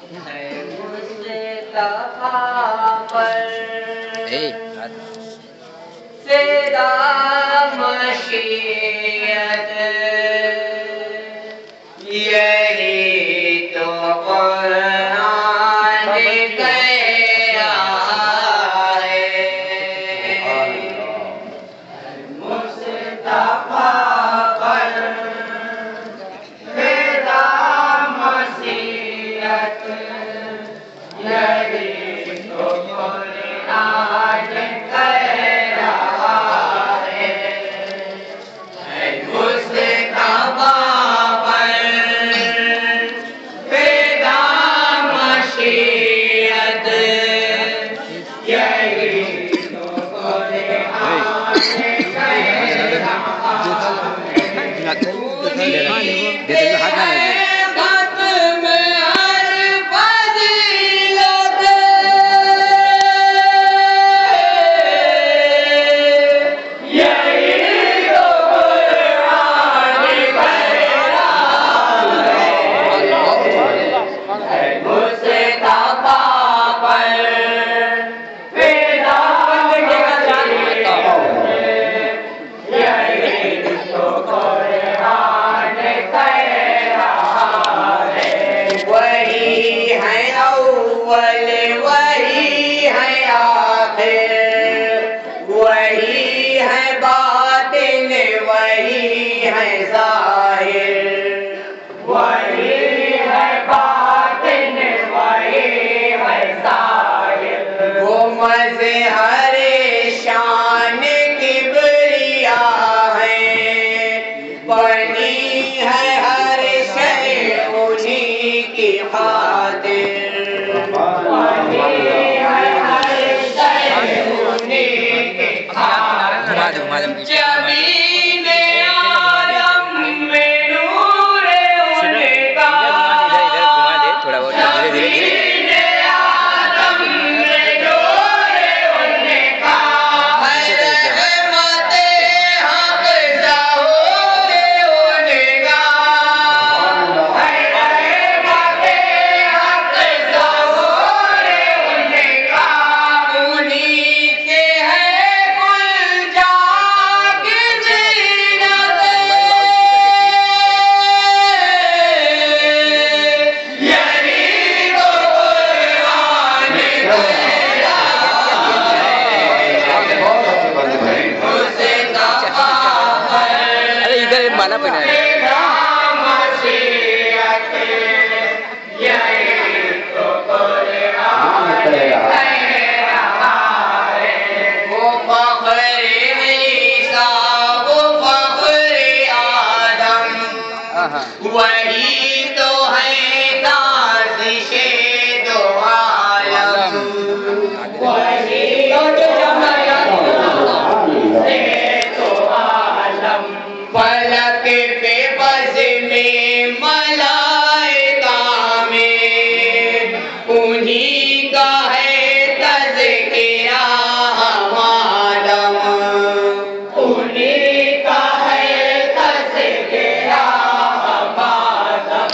ہے مصطفیٰ پر فدا مشیت یہی تو قرآن گیا ہے مصطفیٰ پر فدا مشیت یہی تو قرآن گیا ہے مصطفیٰ پر فدا مشیت یہی تو قرآن وہی ہے آخر وہی ہے باطن وہی ہے ظاہر وہی ہے باطن وہی ہے ظاہر وہ مظہر شان کبریا ہے بنی ہے ہر شے انہی کی خاطر جبین عالم میں نور ان کا جبین عالم میں نور ان کا ہے رحمت حق ظہور ان کا ہے رحمت حق ظہور ان کا انہی کے ہے مالا پہنا ہے وہ فخر عیسیٰ وہ فخر آدم وہی تو ہے نازش دو عالم وہی تو عالم فلک پہ بزم ملائکہ میں انہی کا ہے تذکرہ ہمارم انہی کا ہے تذکرہ ہمارم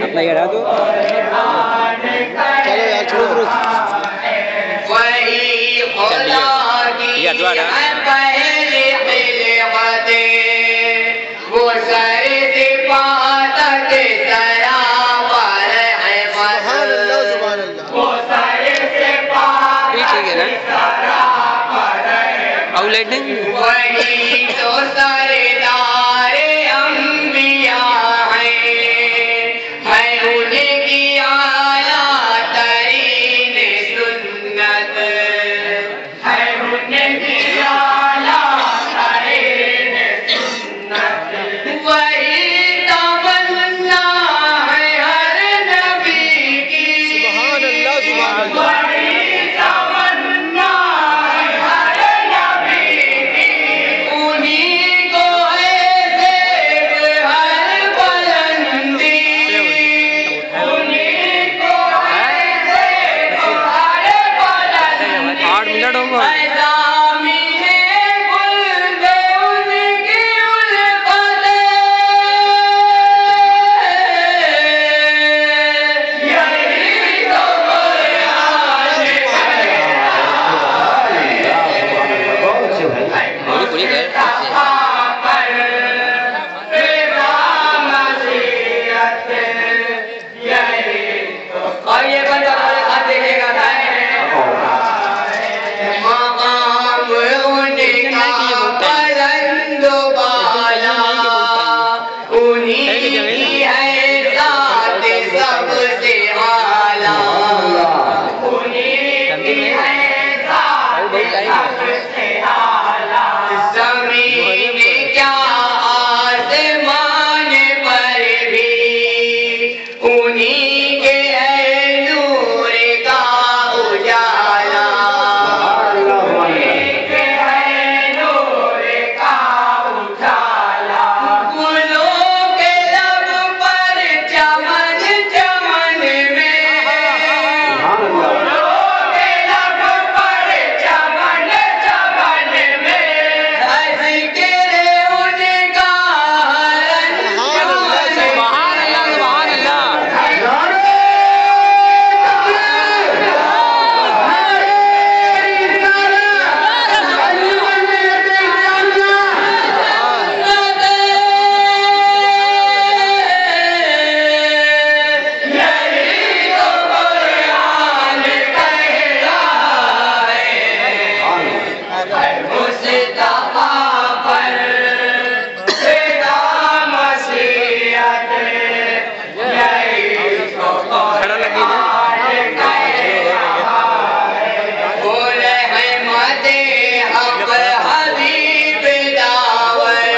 अपना ये रहा तो चलो यार छोड़ो वही खुदा की है पहली खिलकते वो सर से पाँव तक सरावर है सुभान अल्लाह सुभान अल्लाह वो सर से पाँव ठीक है ना आउटलेट नहीं वही तो सरदार अंबिया है उनकी आला तरीन सुन्नत है उनकी आला तरीन सुन्नत वही तमन्ना है हर नबी की सुभान अल्लाह सुभान अल्लाह वही तमन्ना है हर नबी की उन्हीं को है ज़ेब हर बुलंदी उन्हीं को है ज़ेब हर बुलंदी 8 मिनट होगा ज़मीने गुल में उनकी उल्फतें यही तो पूरी पूरी कर और ये बंदा हमारे साथ देखेगा मकाम उनका बुलंद बाला उन्हीं की है ज़ात सबसे आला उन्हीं की है ज़ात सबसे आला ज़मीन क्या आसमान पर भी उन्हीं के है नूर का उजाला उन्हीं के है नूर का उजाला गुलों के लब पर चमन चमन में गुलों के लब पर चमन चमन में ज़िक्र उनका हरन सुभान अल्लाह सुभान अल्लाह खड़ा लगी ना बोले है मदे हक हबीब दावर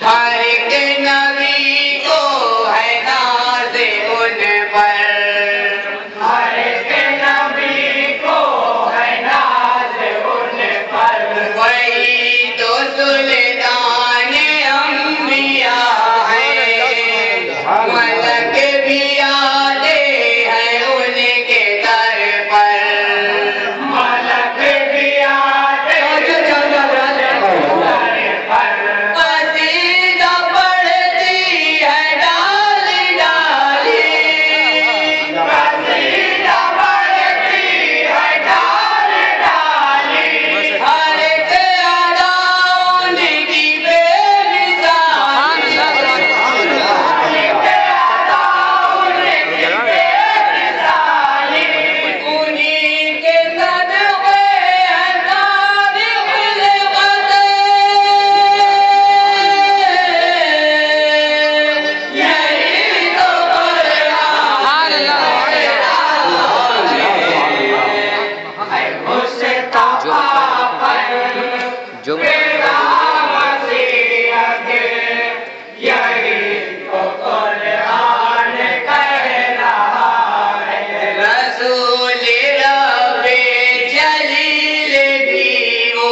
हर एक नबी को है नाज़ उन पर हर एक नबी को है नाज़ उन पर वही तो सुल्तान अंबिया है मलक भी आते हैं उनके दर पर मलक भी आते कसीदा पढ़ती है डाली डाली कसीदा पढ़ती है डाली डाली हर एक अदा उनकी बेमिसाल उन्हीं के सदक़े है सारी खिलकतें यही तो सुभान अल्लाह जो रसूल रब्बे जलील भी वो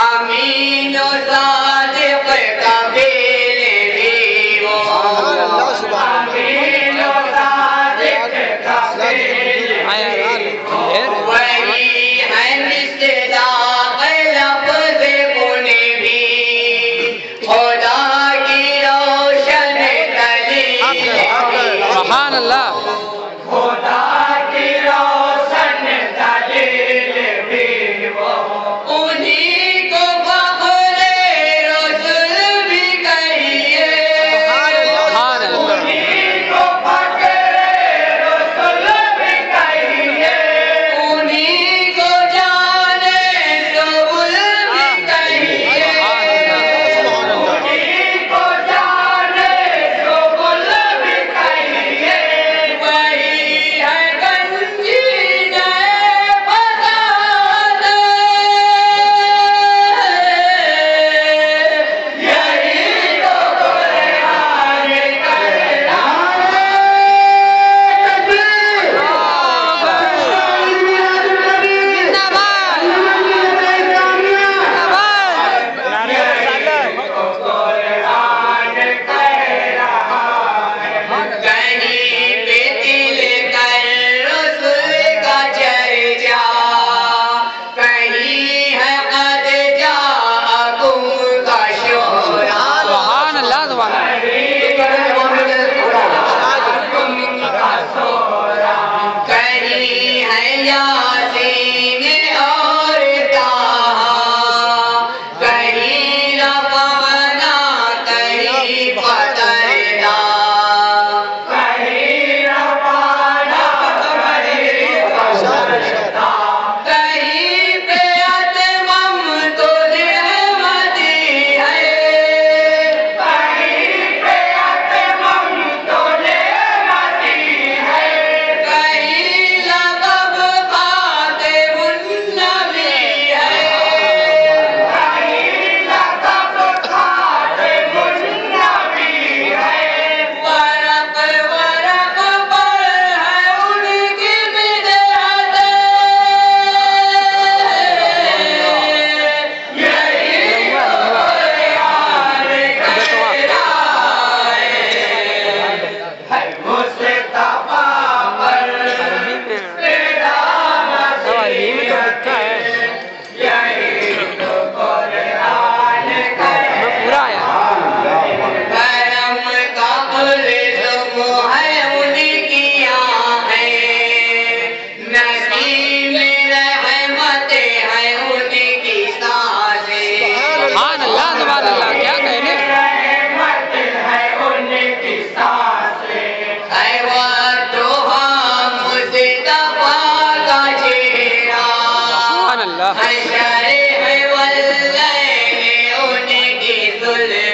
अमीन व सादिक़ कबील भी वो सुभान अल्लाह सुभान अमीन व सादिक़ कबील आया यार वही है मिस्दाक़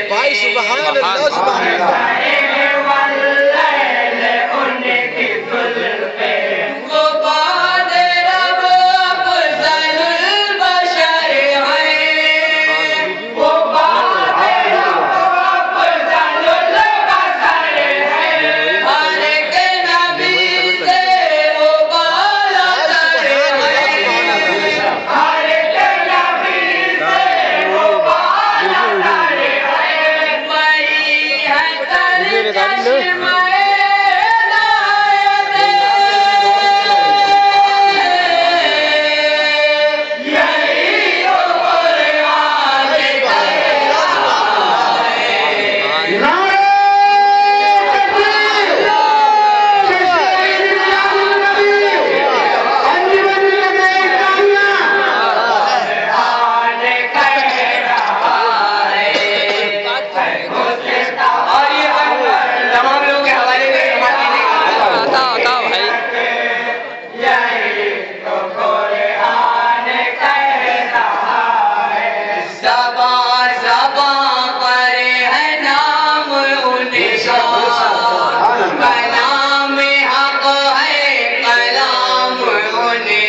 بھائی سبحان اللہ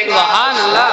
سبحان اللہ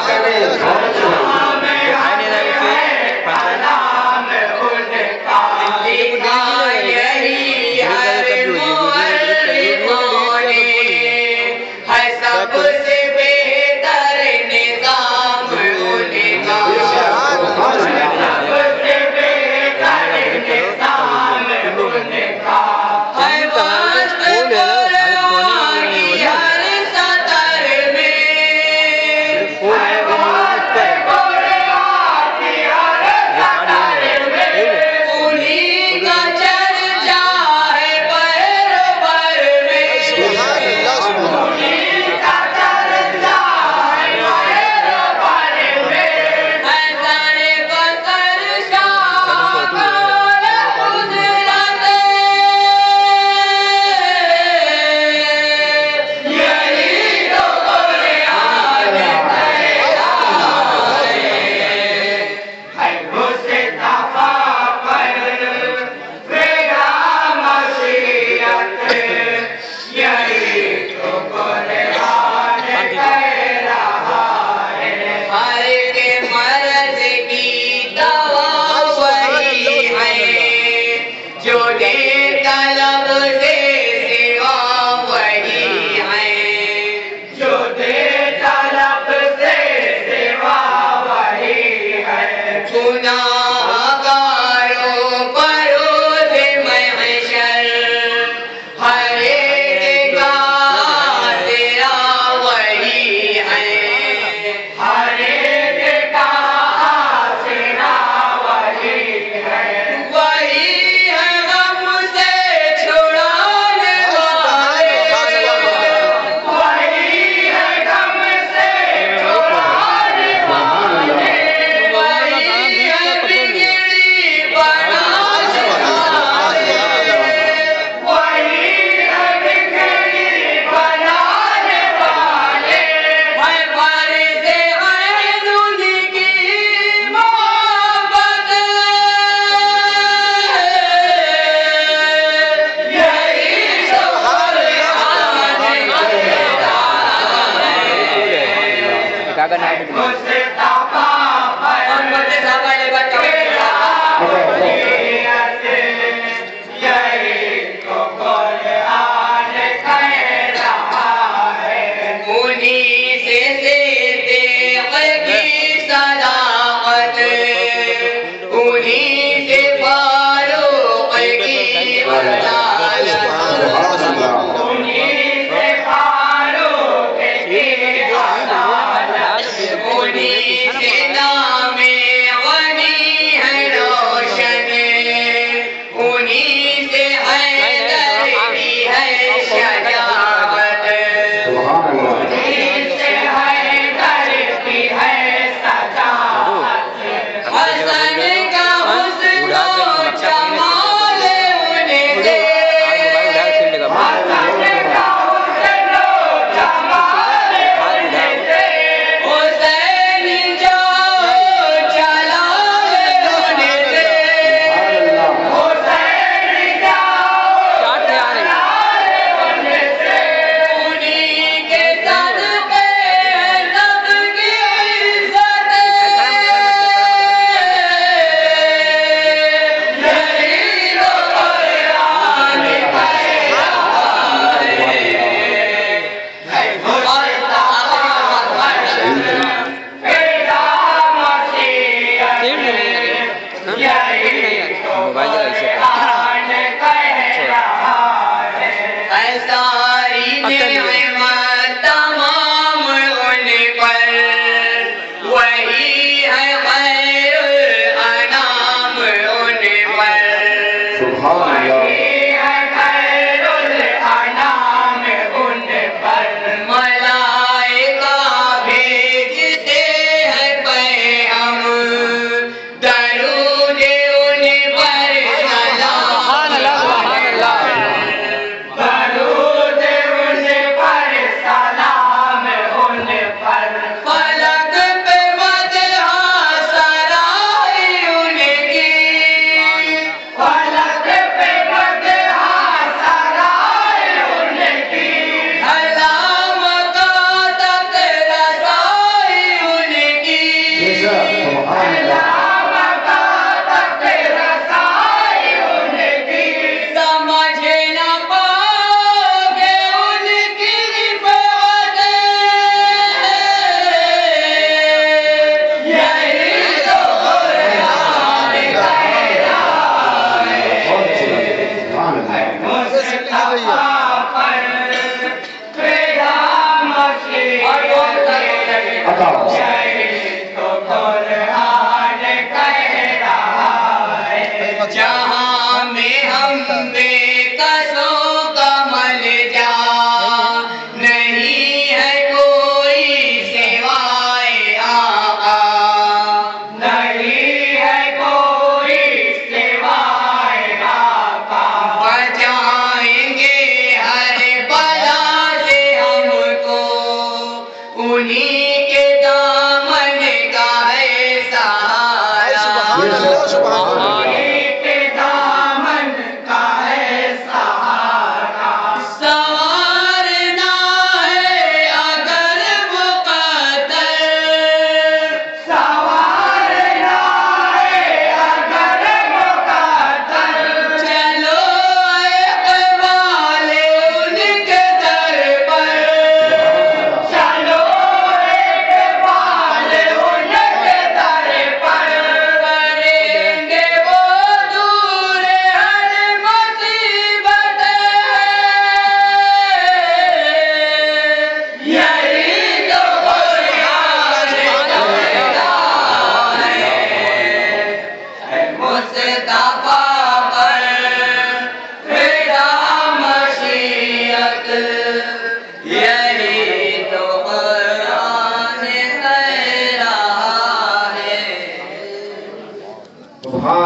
یہی ہے خیر الانام ان پر سبحان اللہ ملائکہ بھیجتے ہیں پیغام درود ان پر سبحان اللہ سبحان اللہ درود ان پر سلام ان پر فلک پہ مدح سرائے ان کی فلک پہ مدح سرائے ان کی علامت تک رسائی ان کی سبحان اللہ سمجھ نہ پاؤ گے ان کی باتیں یہی تو جہاں میں ہم بے قصوں کا مل جا نہیں ہے کوئی سوائے آقا نہیں ہے کوئی سوائے آقا بچائیں گے ہر بلا سے ہم کو انہی کے دامن کا ہے سہارا سبحان اللہ سبحان اللہ سوارنا ہے اگر مقدر سوارنا ہے اگر مقدر چلو اقبال ان کے در پر چلو اقبال ان کے در پر کریں گے وہ دور ہر مصیبت یہی تو مصطفیٰ پر فدا مشیت یہی تو قرآن کہہ رہا ہے